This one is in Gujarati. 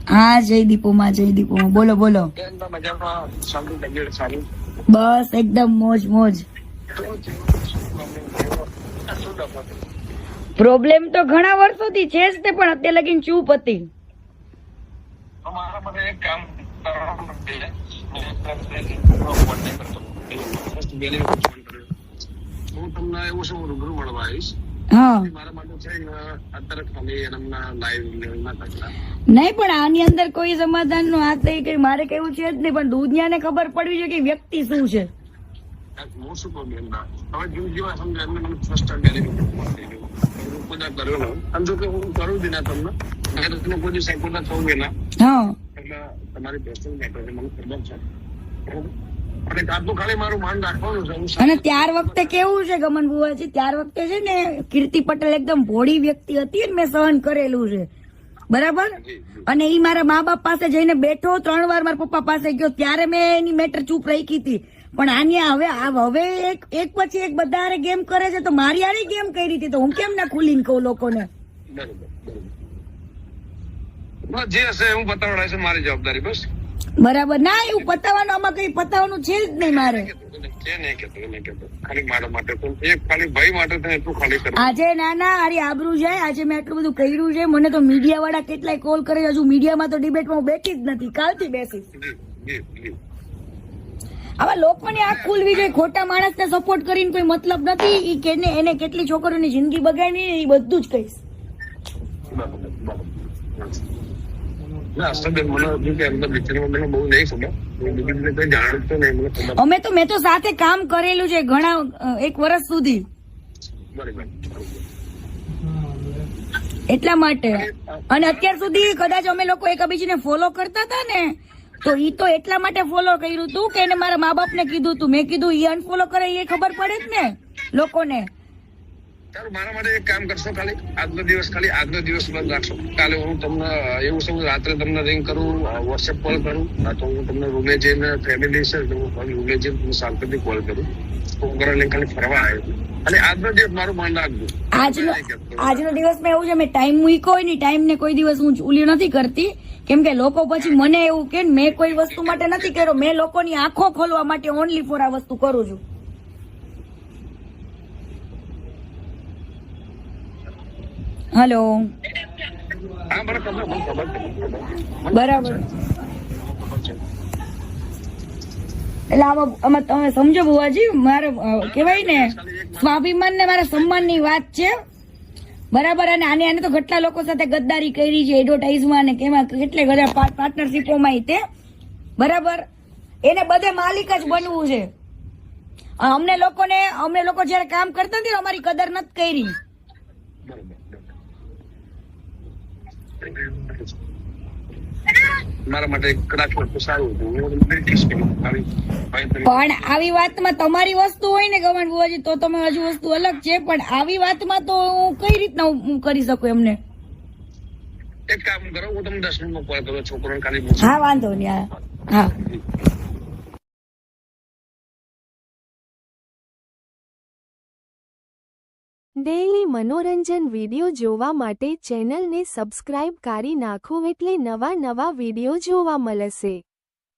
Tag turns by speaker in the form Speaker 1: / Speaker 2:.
Speaker 1: હા જયદીપોમાં બોલો બોલો. બસ એકદમ મોજ મોજ. પ્રોબ્લેમ તો ઘણા વર્ષોથી છે જ તે, પણ અત્યારે લગીને ચૂપ હતી.
Speaker 2: હું તમને એવું છે, હું રૂબરૂ મળવા આવીશ.
Speaker 1: હા
Speaker 2: મારા માટે છે અત્યારે ખાલી એમના લાઈવ
Speaker 1: નહીં, પણ આની અંદર કોઈ સમાધાન નું હાથ નહીં કે મારે કેવું છે જ નહીં, પણ દુનિયાને ખબર પડવી જોઈએ કે વ્યક્તિ શું છે.
Speaker 2: હું શું કહું બેન, હવે જીવ જેવા સમજો એમને મને ફર્સ્ટ ટાઈમ બધા કરેલો. આમ જો કે હું કરું જ ના તમને તમે કોઈ દિવસ સાયકોના થવું ના.
Speaker 1: હા
Speaker 2: એટલે તમારી પર્સનલ મેટર છે, મને ખબર છે. અને આટલું ખાલી મારું માન રાખવાનું છે.
Speaker 1: અને ત્યાર વખતે કેવું છે ગમન બુવાજી, ત્યાર વખતે છે ને કીર્તિ પટેલ એકદમ ભોળી વ્યક્તિ હતી ને મેં સહન કરેલું છે, બરાબર. અને ઈ મારા મા બાપ પાસે જઈને બેઠો, 3 વાર મારા પપ્પા પાસે ગયો, ત્યારે મેં એની મેટર ચૂપ રાખી હતી. પણ આની હવે એક પછી એક બધા ગેમ કરે છે, તો મારી આરી ગેમ કરી હતી, તો હું કેમ ના ખુલીને કહું લોકોને.
Speaker 2: જે હશે હું બતાવડાય છે, મારી જવાબદારી બસ.
Speaker 1: બરાબર ના, એવું પતાવવાનું આમાં કઈ પતાવવાનું છે જ નહીં મારે. આજે નાના આરી આબરૂ જાય, આજે મેં આટલું બધું કર્યું છે, મને તો મીડિયા વાળા કેટલાય કોલ કરે, હજુ મીડિયામાં તો ડિબેટમાં બેઠી જ નથી, કાલથી બેસીશ. આવા લોકોને આંખ ખુલવી જોઈએ, ખોટા માણસને સપોર્ટ કરીને કોઈ મતલબ નથી. ઈ કે એને કેટલી છોકરીઓની જિંદગી બગાડી એ બધું જ કહીશ. મેં તો સાથે કામ કરેલું છે ઘણા 1 વર્ષ સુધી, એટલા માટે. અને અત્યાર સુધી કદાચ અમે લોકો એકબીજાને ફોલો કરતા હતા ને, તો ઈ તો એટલા માટે ફોલો કર્યું હતું કે એને મારા મા બાપ ને કીધું હતું. મેં કીધું ઈ અનફોલો કરે એ ખબર પડે જ ને લોકોને.
Speaker 2: મારા માટે એક કામ કરશો, ખાલી આજનો દિવસ બંધ રાખશો. કાલે હું તમને એવું છે, રાત્રે તમને રિંગ કરું, વોટ્સએપ કોલ કરું, તો હું તમને રૂમે જઈને ફેમિલી છે રૂમે જઈને શાંતિથી કોલ કરું. છોકરાને ખાલી ફરવા આવ્યો. અને આજનો દિવસ મારું માન રાખજો.
Speaker 1: આજનો દિવસ મેં એવું છે, મેં ટાઈમ મૂક્યો હોય ને, ટાઈમ ને કોઈ દિવસ હું ઉલી નથી કરતી. કેમ કે લોકો પછી મને એવું કે મેં કોઈ વસ્તુ માટે નથી કર્યો, મેં લોકોની આંખો ખોલવા માટે ઓનલી ફોર આ વસ્તુ કરું છું. હેલો, બરાબર. એટલે આમાં તમે સમજો બુવાજી, મારે કેવાય ને સ્વાભિમાન ને મારા સન્માન ની વાત છે, બરાબર. અને આને તો કેટલા લોકો સાથે ગદ્દારી કરી છે, એડવર્ટાઇઝમાં ને કેમાં કેટલે બધા પાર્ટનરશીપોમાં તે, બરાબર. એને બધે માલિક જ બનવું છે. અમે લોકો જયારે કામ કરતા હતા અમારી કદર નથી કરી.
Speaker 2: મારા માટે કદાચ સારું હતું,
Speaker 1: પણ આવી વાતમાં તમારી વસ્તુ હોય ને ગમન બુવાજી, તો તમે હજુ વસ્તુ અલગ છે. પણ આવી વાતમાં તો હું કઈ રીતના હું કરી શકું એમને.
Speaker 2: એક કામ કરો, હું તમને 10 મિનિટમાં કોલ કરું, છોકરોને ખાલી.
Speaker 1: હા વાંધો નહીં. હા
Speaker 3: ડેઈલી મનોરંજન વિડિયો જોવા માટે ચેનલને સબસ્ક્રાઇબ કરી નાખો, એટલે નવા વિડિયો જોવા મળશે.